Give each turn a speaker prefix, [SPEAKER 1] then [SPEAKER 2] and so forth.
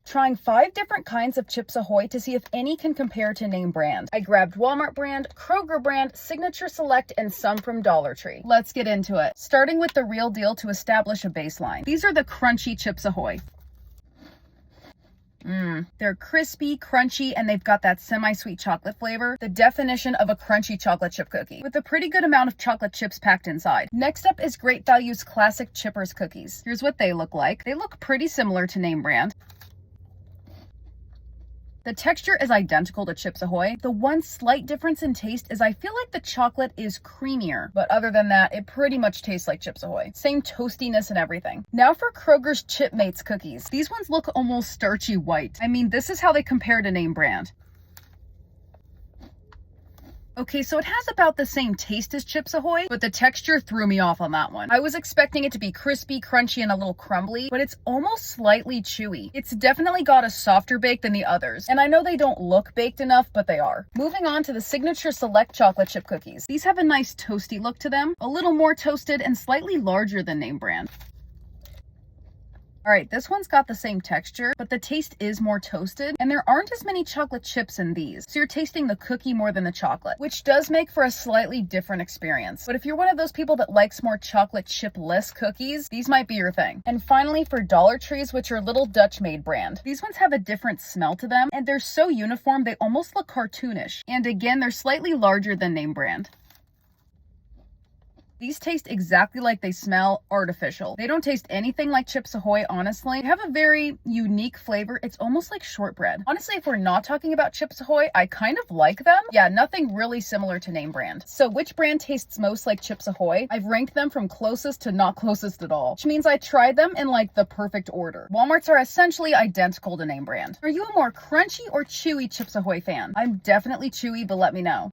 [SPEAKER 1] trying 5 different kinds of Chips Ahoy to see if any can compare to name brand. I grabbed Walmart brand, Kroger brand, Signature Select, and some from Dollar Tree. Let's get into it. Starting with the real deal to establish a baseline. These are the crunchy Chips Ahoy. They're crispy, crunchy, and they've got that semi-sweet chocolate flavor, the definition of a crunchy chocolate chip cookie, with a pretty good amount of chocolate chips packed inside. Next up is Great Value's classic Chippers cookies. Here's what they look like. They look pretty similar to name brand. The texture is identical to Chips Ahoy. The one slight difference in taste is I feel like the chocolate is creamier, but other than that, it pretty much tastes like Chips Ahoy. Same toastiness and everything. Now for Kroger's Chipmates cookies. These ones look almost starchy white. I mean, this is how they compare to name brand. Okay, so it has about the same taste as Chips Ahoy, but the texture threw me off on that one. I was expecting it to be crispy, crunchy, and a little crumbly, but it's almost slightly chewy. It's definitely got a softer bake than the others, and I know they don't look baked enough, but they are. Moving on to the Signature Select chocolate chip cookies. These have a nice toasty look to them, a little more toasted and slightly larger than name brand. All right, this one's got the same texture, but the taste is more toasted, and there aren't as many chocolate chips in these, so you're tasting the cookie more than the chocolate, which does make for a slightly different experience. But if you're one of those people that likes more chocolate chip-less cookies, these might be your thing. And finally, for Dollar Trees, which are Little Dutch Made brand. These ones have a different smell to them, and they're so uniform they almost look cartoonish. And again, they're slightly larger than name brand. These taste exactly like they smell, artificial. They don't taste anything like Chips Ahoy, honestly. They have a very unique flavor. It's almost like shortbread. Honestly, if we're not talking about Chips Ahoy, I kind of like them. Yeah, nothing really similar to name brand. So which brand tastes most like Chips Ahoy? I've ranked them from closest to not closest at all, which means I tried them in like the perfect order. Walmart's are essentially identical to name brand. Are you a more crunchy or chewy Chips Ahoy fan? I'm definitely chewy, but let me know.